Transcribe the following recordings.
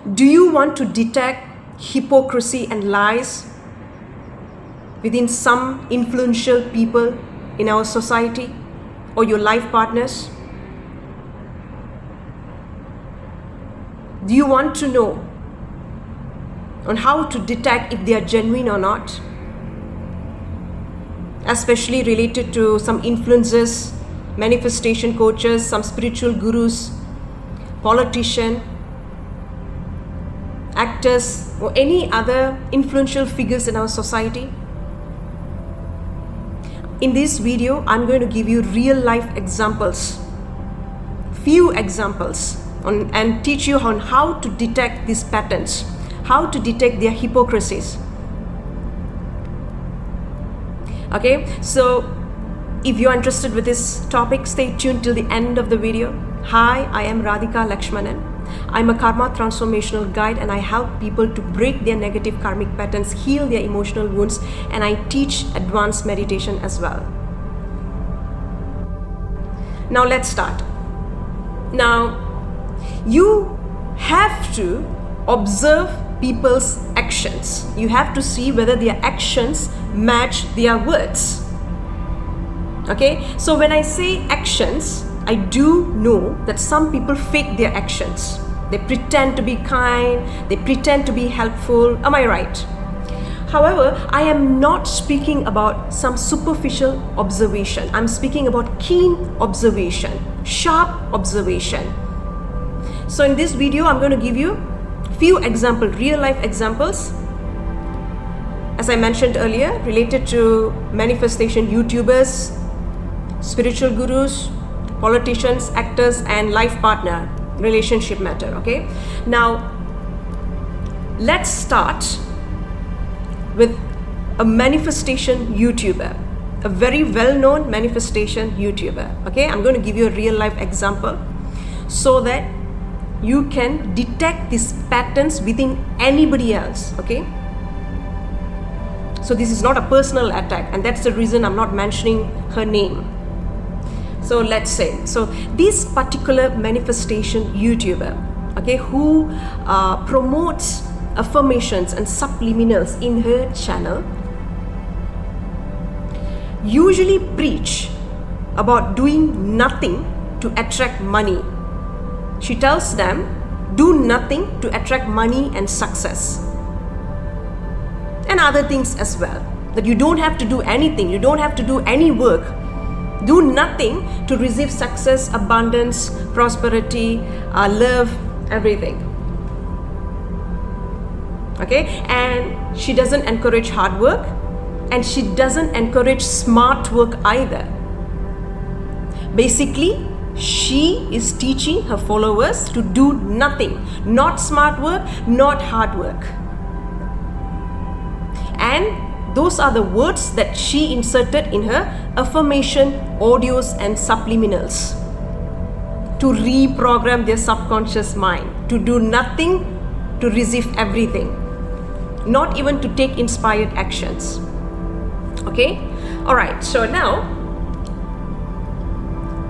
Do you want to detect hypocrisy and lies within some influential people in our society or your life partners? Do you want to know on how to detect if they are genuine or not? Especially related to some influencers, manifestation coaches, some spiritual gurus, politicians, actors, or any other influential figures in our society. In this video, I'm going to give you real life examples, few examples, and teach you on how to detect these patterns, how to detect their hypocrisies. Okay, so if you're interested with this topic, stay tuned till the end of the video. Hi, I am Radhika Lakshmanan. I'm a karma transformational guide, and I help people to break their negative karmic patterns, heal their emotional wounds, and I teach advanced meditation as well. Now let's start. Now, you have to observe people's actions. You have to see whether their actions match their words. Okay, so when I say actions, I do know that some people fake their actions. They pretend to be kind, they pretend to be helpful. Am I right? However, I am not speaking about some superficial observation. I'm speaking about keen observation, sharp observation. So in this video, I'm going to give you a few examples, real life examples, as I mentioned earlier, related to manifestation YouTubers, spiritual gurus, politicians, actors, and life partner relationship matter. Okay, now let's start with a manifestation YouTuber, a very well-known manifestation YouTuber. Okay, I'm going to give you a real life example so that you can detect these patterns within anybody else. Okay, so this is not a personal attack, and that's the reason I'm not mentioning her name. So let's say, so this particular manifestation YouTuber, okay, who promotes affirmations and subliminals in her channel, usually preach about doing nothing to attract money. She tells them, do nothing to attract money and success, and other things as well, that you don't have to do anything, you don't have to do any work. Do nothing to receive success, abundance, prosperity, love, everything. Okay, and she doesn't encourage hard work, and she doesn't encourage smart work either. Basically, she is teaching her followers to do nothing, not smart work, not hard work. And those are the words that she inserted in her affirmation audios and subliminals to reprogram their subconscious mind, to do nothing to receive everything, not even to take inspired actions. Okay, all right, so now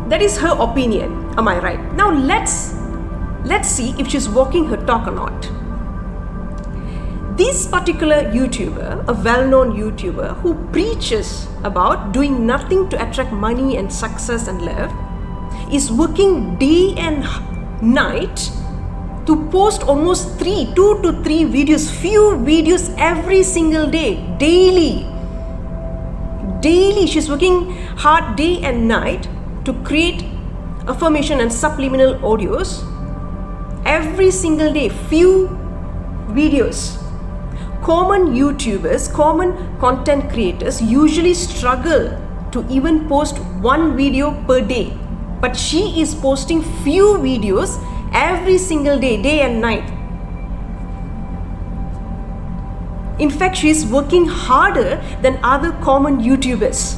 that is her opinion. Am I right? Now let's see if she's walking her talk or not. This particular YouTuber, a well-known YouTuber who preaches about doing nothing to attract money and success and love, is working day and night to post almost 2 to 3 videos, few videos every single day, daily. Daily, she's working hard day and night to create affirmation and subliminal audios every single day, few videos. Common YouTubers, common content creators usually struggle to even post one video per day, but she is posting few videos every single day, day and night. In fact, she is working harder than other common YouTubers.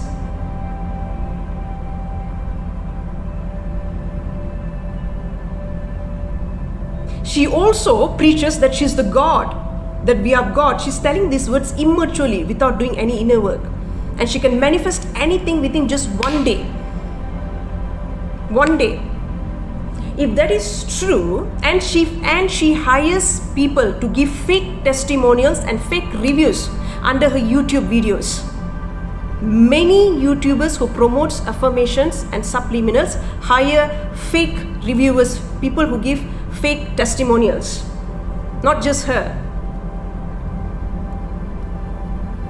She also preaches that she's the God, that we are God. She's telling these words immaturely without doing any inner work. And she can manifest anything within just one day. One day. if that is true, and she hires people to give fake testimonials and fake reviews under her YouTube videos. Many YouTubers who promotes affirmations and subliminals hire fake reviewers, people who give fake testimonials. Not just her.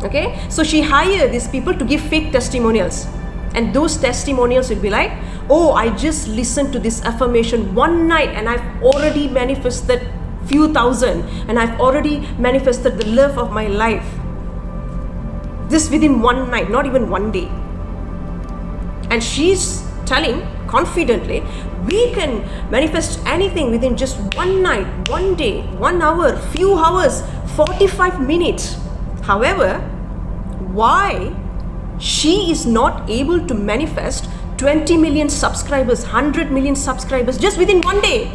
Okay, so she hired these people to give fake testimonials, and those testimonials will be like, oh, I just listened to this affirmation one night and I've already manifested few thousand, and I've already manifested the love of my life. This within one night, not even one day. And she's telling confidently, we can manifest anything within just one night, one day, 1 hour, few hours, 45 minutes. However, why she is not able to manifest 20 million subscribers, 100 million subscribers just within one day?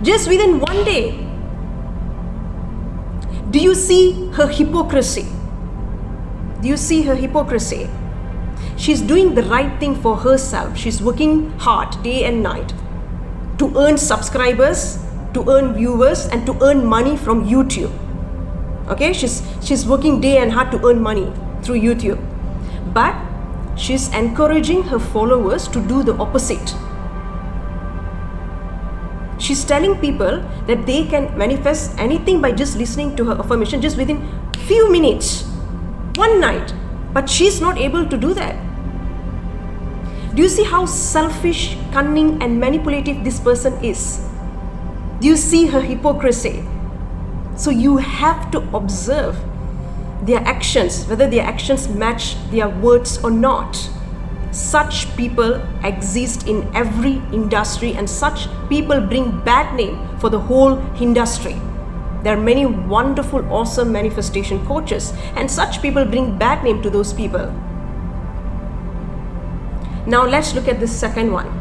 Just within one day. Do you see her hypocrisy? Do you see her hypocrisy? She's doing the right thing for herself. She's working hard day and night to earn subscribers, to earn viewers, and to earn money from YouTube. Okay, she's working day and hard to earn money through YouTube. But she's encouraging her followers to do the opposite. She's telling people that they can manifest anything by just listening to her affirmation just within few minutes, one night. But she's not able to do that. Do you see how selfish, cunning, and manipulative this person is? Do you see her hypocrisy? So you have to observe their actions, whether their actions match their words or not. Such people exist in every industry, and such people bring bad name for the whole industry. There are many wonderful, awesome manifestation coaches, and such people bring bad name to those people. Now let's look at the second one.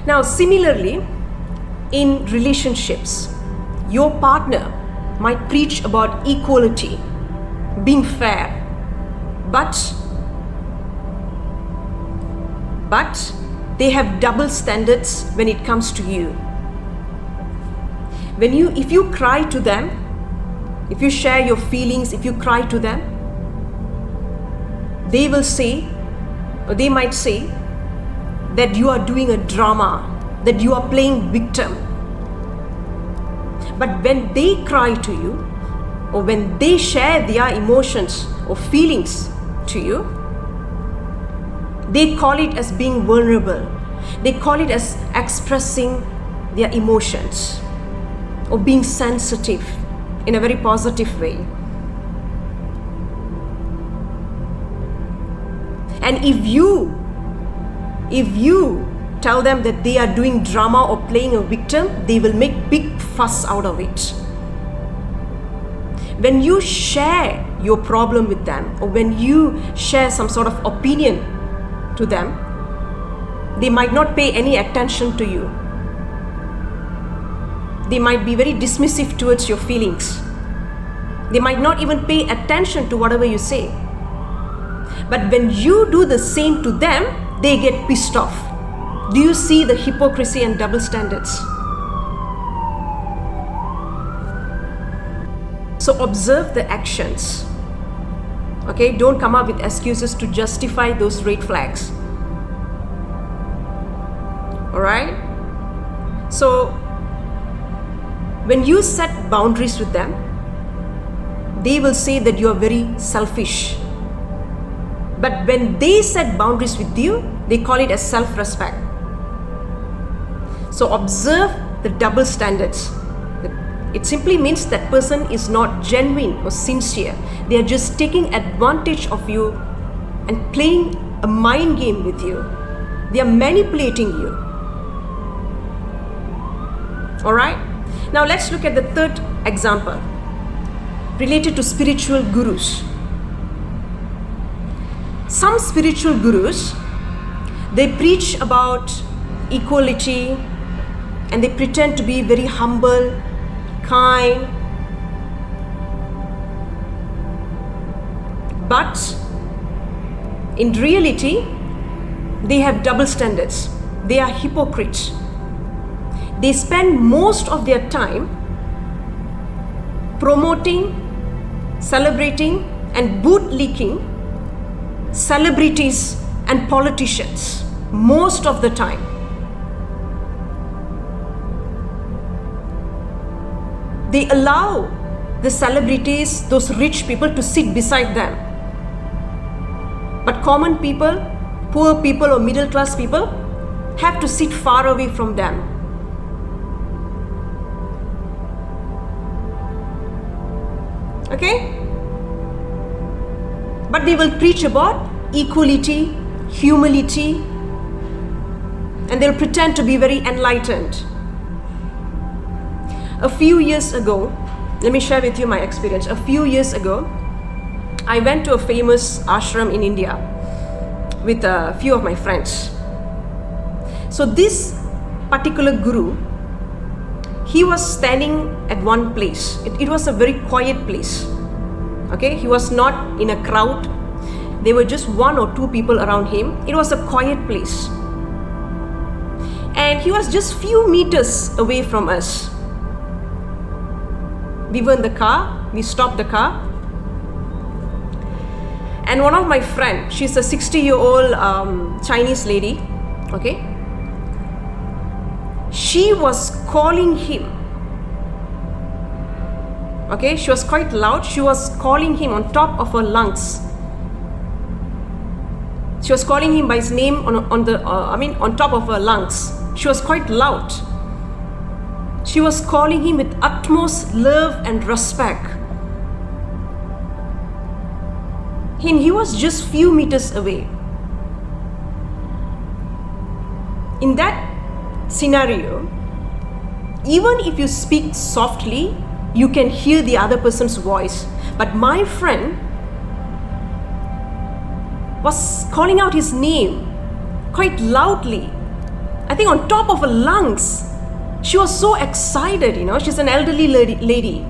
Now similarly, in relationships, your partner might preach about equality, being fair, but they have double standards when it comes to you. If you cry to them, if you share your feelings, if you cry to them, they will say, or they might say, that you are doing a drama, that you are playing victim. But when they cry to you, or when they share their emotions or feelings to you, they call it as being vulnerable. They call it as expressing their emotions or being sensitive in a very positive way. And if you tell them that they are doing drama or playing a victim, they will make big fuss out of it. When you share your problem with them, or when you share some sort of opinion to them, they might not pay any attention to you. They might be very dismissive towards your feelings. They might not even pay attention to whatever you say. But when you do the same to them, they get pissed off. Do you see the hypocrisy and double standards? So observe the actions. Okay, don't come up with excuses to justify those red flags. Alright? So when you set boundaries with them, they will say that you are very selfish. But when they set boundaries with you, they call it as self-respect. So observe the double standards. It simply means that person is not genuine or sincere. They are just taking advantage of you and playing a mind game with you. They are manipulating you. Alright? Now let's look at the third example related to spiritual gurus. Some spiritual gurus, they preach about equality, and they pretend to be very humble, kind. But in reality, they have double standards. they are hypocrites. They spend most of their time promoting, celebrating, and bootlicking celebrities and politicians most of the time. They allow the celebrities, those rich people, to sit beside them. But common people, poor people or middle class people have to sit far away from them. Okay? But they will preach about equality, humility, and they'll pretend to be very enlightened. A few years ago, let me share with you my experience. A few years ago, I went to a famous ashram in India with a few of my friends. So this particular guru, he was standing at one place. It was a very quiet place. Okay, he was not in a crowd. There were just one or two people around him. It was a quiet place. And he was just few meters away from us. We were in the car, we stopped the car. And one of my friends, she's a 60-year-old Chinese lady, okay? She was calling him. Okay, she was quite loud. She was calling him on top of her lungs. She was calling him by his name on top of her lungs. She was quite loud. She was calling him with utmost love and respect. And he was just few meters away. In that scenario, even if you speak softly, you can hear the other person's voice. But my friend was calling out his name quite loudly. I think on top of her lungs. She was so excited, she's an elderly lady.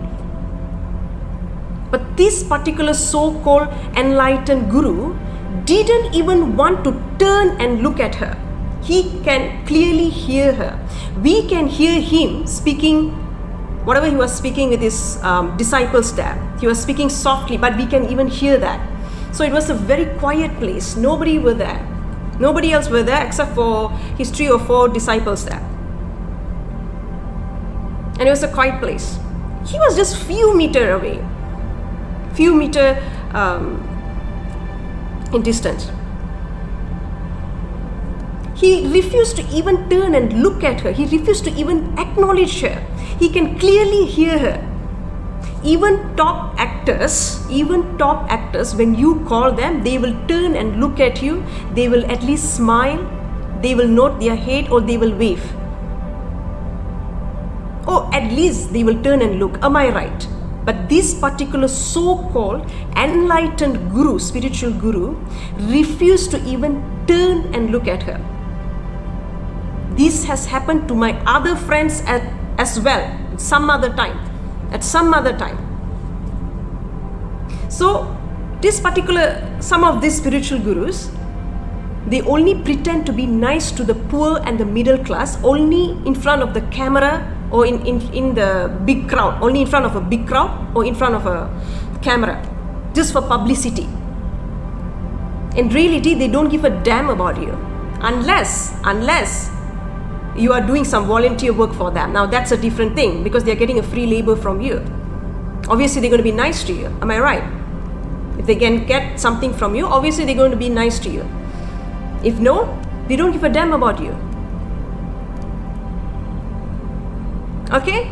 But this particular so-called enlightened guru didn't even want to turn and look at her. He can clearly hear her. We can hear him speaking, whatever he was speaking with his disciples there. He was speaking softly, but we can even hear that. So it was a very quiet place. Nobody were there. Nobody else were there except for his 3 or 4 disciples there. And it was a quiet place. He was just few meter away. Few meter in distance. He refused to even turn and look at her. He refused to even acknowledge her. He can clearly hear her. Even top actors, when you call them, they will turn and look at you. They will at least smile. They will nod their head or they will wave. Or at least they will turn and look. Am I right? But this particular so-called enlightened guru, spiritual guru, refused to even turn and look at her. This has happened to my other friends as well, at some other time. So, some of these spiritual gurus, they only pretend to be nice to the poor and the middle class only in front of the camera or in the big crowd, only in front of a big crowd or in front of a camera, just for publicity. In reality, they don't give a damn about you unless you are doing some volunteer work for them. Now that's a different thing because they're getting a free labor from you. Obviously, they're going to be nice to you. Am I right? If they can get something from you, obviously they're going to be nice to you. If no, they don't give a damn about you. Okay?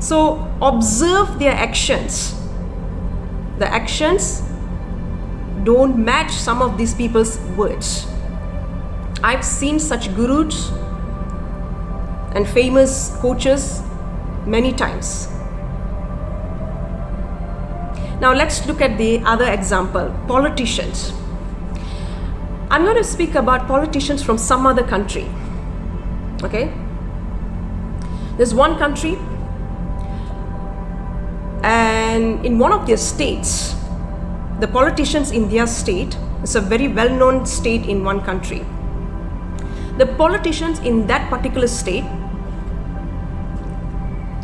So observe their actions. The actions don't match some of these people's words. I've seen such gurus and famous coaches many times. Now let's look at the other example, politicians. I'm going to speak about politicians from some other country. Okay? There's one country, and in one of their states, the politicians in their state, it's a very well-known state in one country. the politicians in that particular state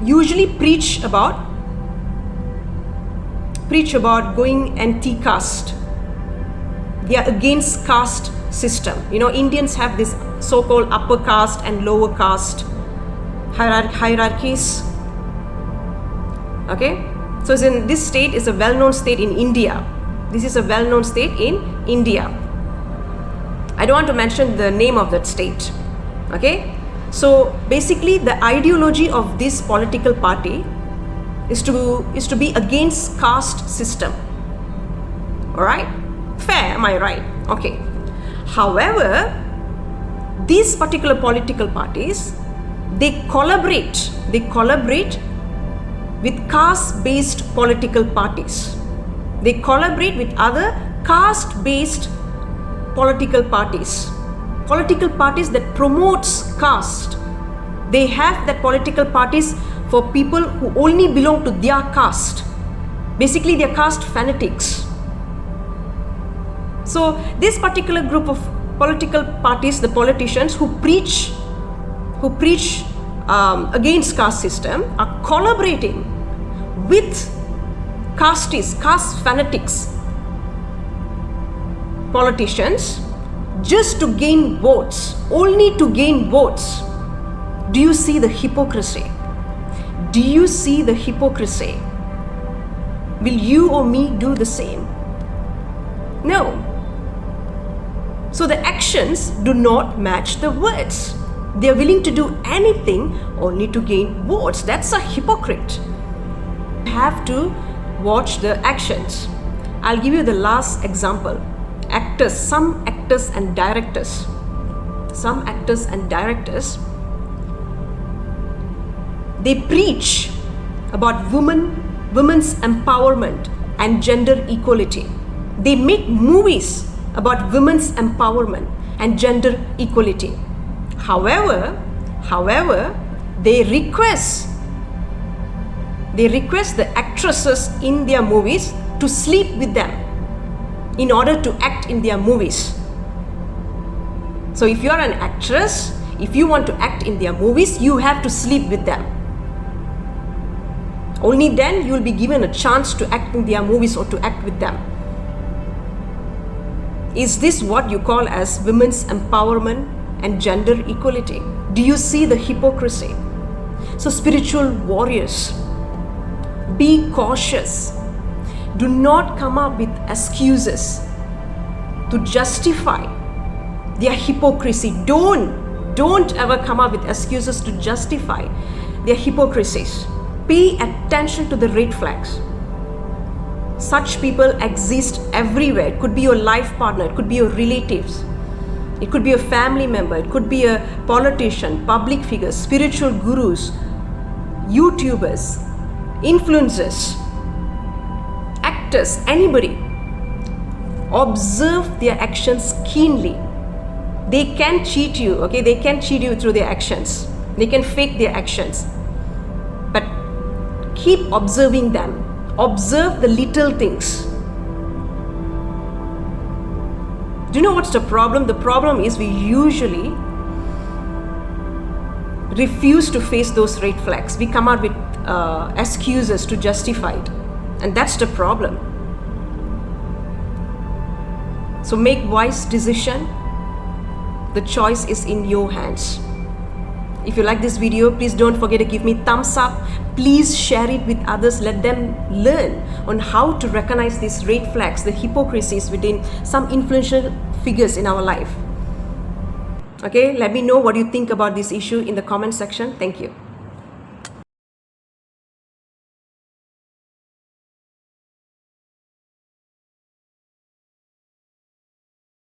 usually preach about going anti-caste. They are against caste system. Indians have this so-called upper caste and lower caste hierarchies. Okay, so this state is a well-known state in India. This is a well-known state in India. I don't want to mention the name of that state. Okay, so basically the ideology of this political party is to be against caste system. All right, fair, am I right? Okay. However, these particular political parties, they collaborate with caste-based political parties. They collaborate with other caste-based political parties that promotes caste. They have that political parties for people who only belong to their caste. Basically, they're caste fanatics. So this particular group of political parties, the politicians who preach against caste system, are collaborating with caste fanatics politicians just to gain votes, only to gain votes. Do you see the hypocrisy? Do you see the hypocrisy? Will you or me do the same? No. So the actions do not match the words. They are willing to do anything only to gain votes. That's a hypocrite. You have to watch the actions. I'll give you the last example. Some actors and directors, they preach about women's empowerment and gender equality. They make movies about women's empowerment and gender equality. However, they request the actresses in their movies to sleep with them in order to act in their movies. So if you are an actress, if you want to act in their movies, you have to sleep with them. Only then you will be given a chance to act in their movies or to act with them. Is this what you call as women's empowerment and gender equality? Do you see the hypocrisy? So spiritual warriors, be cautious. Do not come up with excuses to justify their hypocrisy. Don't ever come up with excuses to justify their hypocrisies. Pay attention to the red flags. Such people exist everywhere. It could be your life partner, it could be your relatives, it could be a family member, it could be a politician, public figures, spiritual gurus, YouTubers, influencers, actors, anybody. Observe their actions keenly. They can cheat you, okay? They can cheat you through their actions. They can fake their actions. But keep observing them. Observe the little things. Do you know what's the problem? The problem is we usually refuse to face those red flags. We come out with excuses to justify it. And that's the problem. So make wise decision. The choice is in your hands. If you like this video, please don't forget to give me thumbs up. Please share it with others. Let them learn on how to recognize these red flags, the hypocrisies within some influential figures in our life. Okay, let me know what you think about this issue in the comment section. Thank you.